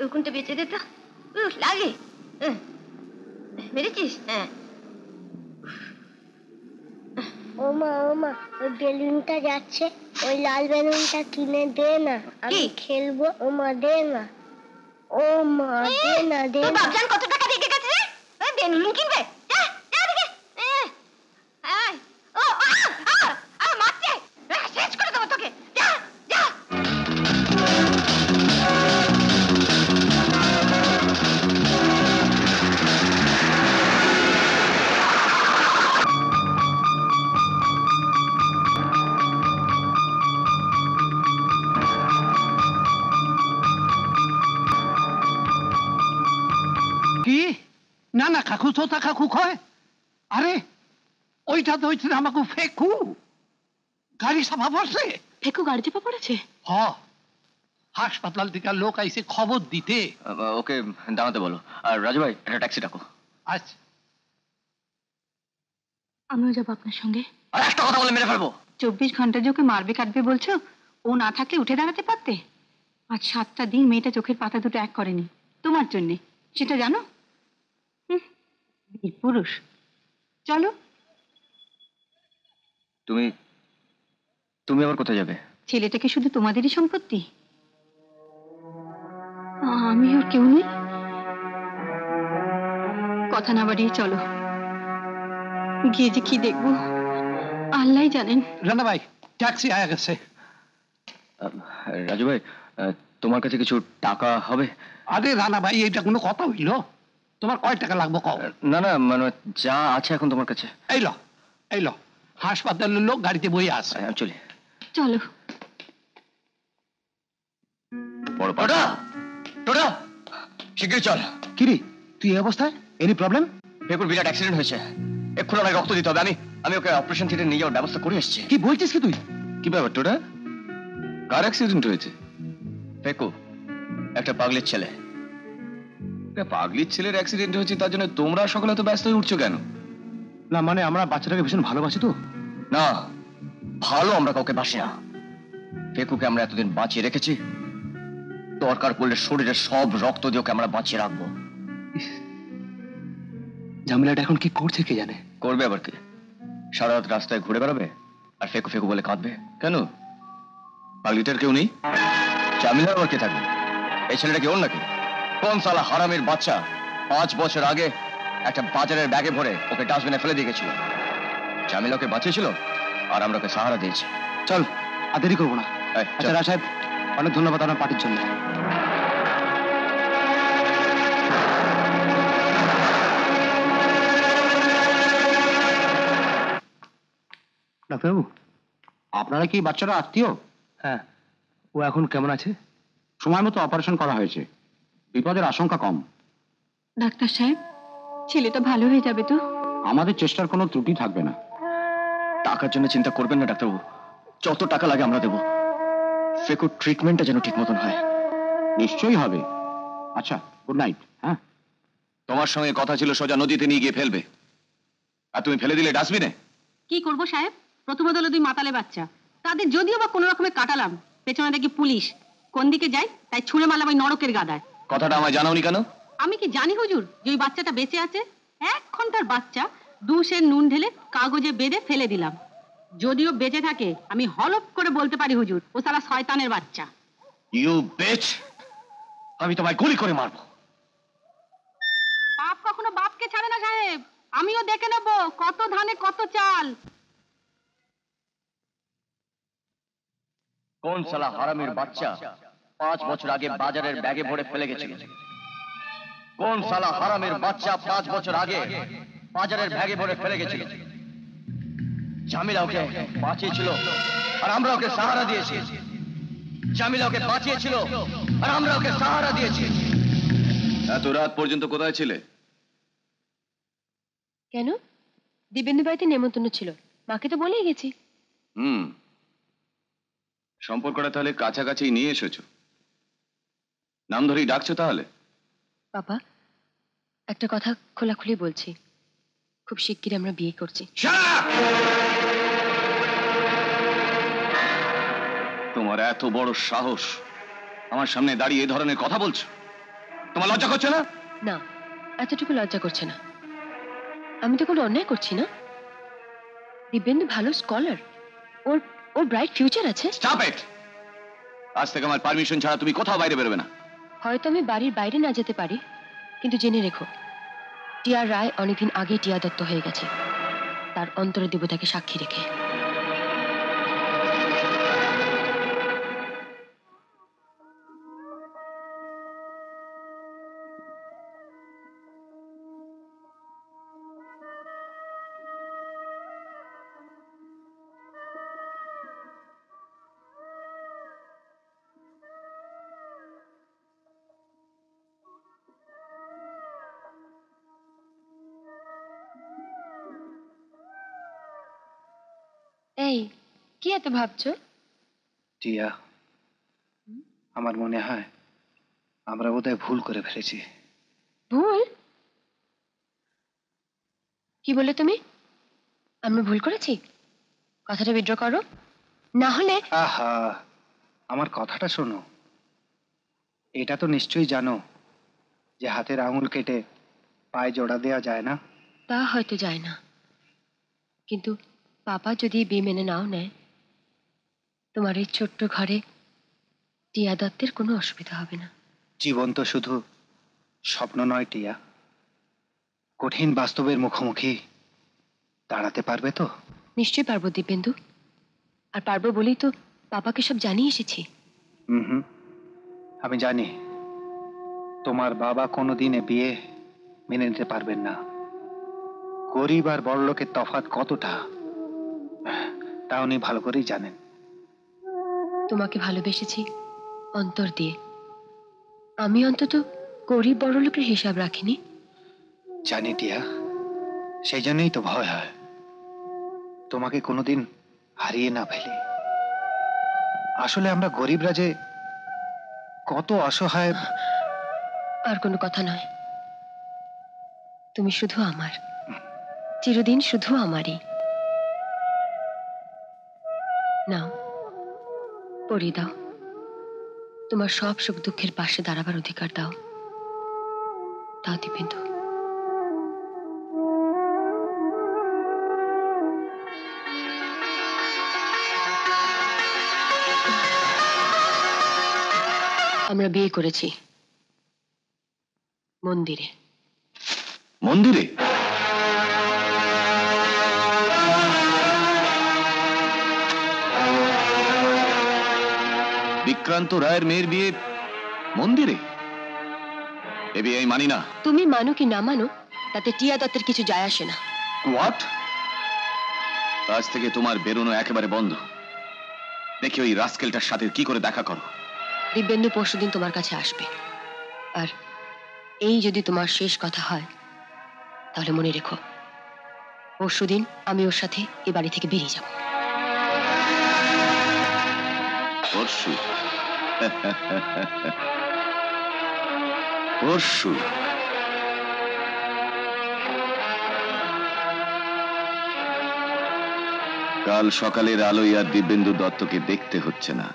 ওই কোনটা বেঁচে দে তো। লাগে মেরেছিস? হ্যাঁ। ওমা ওমা, ওই বেলুনটা যাচ্ছে, ওই লাল বেলুনটা কিনে দে না, আমি খেলবো। ওমা দে না, ও মা দে না, দে না। বাবজান কত টাকা রেখে গেছে রে? বেলুন কিনবে? যা যা দেখে। মারছে, শেষ করে দেবো তোকে। যা যা। কি না না কাকু তো তা কাকু কয় আরে ওইটা তো হইছে আমাকে ফেকু গাড়ি চাপা পড়ছে। ফেকু গাড়ি চাপা পড়েছে? হ হাসপাতাল থেকে লোক আইছে খবর দিতে। ওকে দাঁড়াতে বলো। আর রাজু ভাই একটা ট্যাক্সি ডাকো। আচ্ছা আমিও যাবো আপনার সঙ্গে। আর একটা কথা বলে মেরে ফেলবো। 24 ঘন্টা যে ওকে মারবে কাটবে বলছো, ও না থাকলে উঠে দাঁড়াতে পারতে। আজ 7টা দিন মেয়েটা চোখের পাতা দুটো এক করেনি তোমার জন্যে, সেটা জানো? বীর পুরুষ। চলো। তুমি তুমি আবার কোথায় যাবে? ছেলেটাকে শুধু তোমাদেরই সম্পত্তি? আমি ওর কেউ নেই। কথা না বাড়িয়ে চলো, গিয়ে যে কি দেখবো আল্লাহ জানেন। রানা ভাই ট্যাক্সি আয়া গেছে। রাজু ভাই তোমার কাছে কিছু টাকা হবে? আরে রানা ভাই এটা কোনো কথা হইল? তোমার কয় টাকা লাগবে কও? না না মানে যা আছে এখন তোমার কাছে। এই ল হাসপাতালের লোক গাড়িতে বই আছে। চলি চলো। টোটা টোটা শীঘ্রই চল। কিরে তুই এই অবস্থায়? Any problem? ফেকুর বিরাট অ্যাক্সিডেন্ট হয়েছে, এক্ষুনি আমাকে রক্ত দিতে হবে। আমি ওকে অপারেশন থিয়েটারে নিয়ে যাওয়ার ব্যবস্থা করে এসেছি। কি বলছিস কি তুই? কি ব্যাপার টোটা, কার অ্যাক্সিডেন্ট হয়েছে? ফেকু একটা পাগলির ছেলে। পাগলির ছেলের অ্যাক্সিডেন্ট হয়েছে তার জন্য তোমরা সকলে তো ব্যস্ত হয়ে উঠছো কেন? না মানে আমরা বাচ্চাটাকে ভীষণ ভালোবাসি তো। না ভালো আমরা কাউকে বাসি না। ফেকুকে আমরা এতদিন বাঁচিয়ে রেখেছি, দরকার পড়লে শরীরের সব রক্ত দিয়ে ওকে আমরা বাঁচিয়ে রাখবো। ঝামেলাটা এখন কি করছে কে জানে। করবে আবার কি, সারা রাত রাস্তায় ঘুরে বেড়াবে আর ফেকু ফেকু বলে কাঁদবে। কেন পাগলিটার কেউ নেই? জামিলার আবার কে থাকবে? এই ছেলেটা কি ওর নাকি? কোন সালা হারামির বাচ্চা 5 বছর আগে একটা বাজারের ব্যাগে ভরে ওকে ডাস্টবিনে ফেলে দিয়ে গেছিল। জামিলা ওকে বাঁচিয়েছিল আর আমরা ওকে সাহারা দিয়েছি। চল আর দেরি করবো না। আচ্ছা রাজ সাহেব অনেক ধন্যবাদ আপনার পার্টির জন্য। ডাক্তারবাবু আপনারা কি বাচ্চারা আত্মীয়? হ্যাঁ। ও এখন কেমন আছে? সময় মতো অপারেশন করা হয়েছে, বিপদের আশঙ্কা কম। ডাক্তার সাহেব ছেলেটা ভালো হয়ে যাবে তো? আমাদের চেষ্টার কোনো ত্রুটি থাকবে না। টাকার জন্য চিন্তা করবেন না ডাক্তারবাবু, যত টাকা লাগে আমরা দেবো। ফেকুর ট্রিটমেন্টটা যেন ঠিক মতন হয়। নিশ্চয়ই হবে। আচ্ছা গুড নাইট। হ্যাঁ তোমার সঙ্গে কথা ছিল সোজা নদীতে নিয়ে গিয়ে ফেলবে, আর তুমি ফেলে দিলে ডাস্টবিনে। কি করবো সাহেব, প্রথমত হলো 2 মাতালে বাচ্চা, তাদের যদিও বা কোনো রকমে কাটালাম, পেছনে দেখি পুলিশ, কোন দিকে যাই তাই ছুঁড়ে মারলাম ওই নরকের গাদায়। কথাটা আমায় জানাওনি কেন? আমি কি জানি হুজুর যে ওই বাচ্চাটা বেঁচে আছে? 1 ঘন্টার বাচ্চা, 2 সের নুন ঢেলে কাগজে বেঁধে ফেলে দিলাম। যদিও বেঁচে থাকে আমি হলপ করে বলতে পারি হুজুর ও সালা শয়তানের বাচ্চা। ইউ বিচ, আমি তোমায় গুলি করে মারবো। বাপ কখনো বাপকে ছাড়ে না সাহেব, আমিও দেখে নেব কত ধানে কত চাল। কোন সালা হারামির বাচ্চা 5 বছর আগে বাজারের ব্যাগে ভরে ফেলে গেছিল? কোন সালা হারামির বাচ্চা 5 বছর আগে বাজারের ব্যাগে ভরে ফেলে গেছিল? জামিলা ওকে বাঁচিয়েছিল আর আমরা ওকে সাহারা দিয়েছি। জামিলা ওকে বাঁচিয়েছিল আর আমরা ওকে সাহারা দিয়েছি। এত রাত পর্যন্ত কোথায় ছিলে? কেন? দিবেন্দু বাড়িতে নেমন্তন্ন ছিল, মাকে তো বলেই গেছি। সম্পর্কটা তাহলে কাছাকাছি নিয়ে এসেছো, নাম ধরেই ডাকছো তাহলে? বাবা একটা কথা খোলাখুলি বলছি, খুব শিগগিরই আমরা বিয়ে করছি। তোমার এত বড় সাহস, আমার সামনে দাঁড়িয়ে এই ধরনের কথা বলছো? তোমার লজ্জা করছে না? না, এতটুকু লজ্জা করছে না। আমি তো কোনো অন্যায় করছি না। দিব্যেন্দু ভালো স্কলার, ওর ওর ব্রাইট ফিউচার আছে। Stop it! আজ থেকে আমার পারমিশন ছাড়া তুমি কোথাও বাইরে বেরোবে না। হয়তো আমি বাড়ির বাইরে না যেতে পারি, কিন্তু জেনে রেখো, টিয়া রায় অনেকদিন আগে টিয়া দত্ত হয়ে গেছে, তার অন্তরের দেবতাকে সাক্ষী রেখে। এই, কি এত ভাবছো? টিয়া, আমার মনে হয় আমরা বোধহয় ভুল করে ফেলেছি। ভুল? কি বলে তুমি? আমি ভুল করেছি? কথাটা উইথড্র করো, না হলে। আহা, আমার কথাটা শোনো। এটা তো নিশ্চয়ই জানো যে হাতের আঙুল কেটে পায়ে জোড়া দেওয়া যায় না। তা হয়তো যায় না, কিন্তু পাপা যদি বিয়ে মেনে নাও নেয়, তোমার এই ছোট্ট ঘরে টিয়া দত্তের কোনো অসুবিধা হবে না। জীবন তো শুধু স্বপ্ন নয় টিয়া, কঠিন বাস্তবের মুখোমুখি দাঁড়াতে পারবে তো? নিশ্চয়ই পারবো দিব্যেন্দু, আর পারবো বলেই তো পাপাকে সব জানিয়ে এসেছি। হুম, আমি জানি তোমার বাবা কোনোদিনে বিয়ে মেনে নিতে পারবেন না। গরিব আর বড়লোকের তফাৎ কতটা তা উনি ভালো করেই জানেন। তোমাকে ভালোবেসেছি অন্তর দিয়ে, আমি অন্তত গরিব বড় লোকের হিসাব রাখিনি। জানি টিয়া, সেই জন্যই তো ভয় হয় তোমাকে কোনোদিন হারিয়ে না ফেলে। আসলে আমরা গরিবরা যে কত অসহায়। আর কোনো কথা নয়, তুমি শুধু আমার, চিরদিন শুধু আমারই। নাও, পরিয়ে দাও, তোমার সব সুখ দুঃখের পাশে দাঁড়াবার অধিকার দাও। দাও দিব্যেন্দু। আমরা বিয়ে করেছি মন্দিরে। মন্দিরে? বিক্রান্ত রায়ের মেয়ের বিয়ে মন্দিরে? এ বিয়ে আমি মানি না। তুমি মানো কি না মানো, তাতে টিয়া দত্তের কিছু যায় আসে না। হোয়াট? আজ থেকে তোমার বেরোনো একেবারে বন্ধ। দেখি ওই রাস্কেলটার সাথে কি করে দেখা করো। দিব্যেন্দু পরশুদিন তোমার কাছে আসবে, আর এই যদি তোমার শেষ কথা হয়, তাহলে মনে রেখো, পরশুদিন আমি ওর সাথে এ বাড়ি থেকে বেরিয়ে যাব। পরশু? পরশু? কাল সকালের আলোয় আর দিব্যেন্দু দত্তকে দেখতে হচ্ছে না।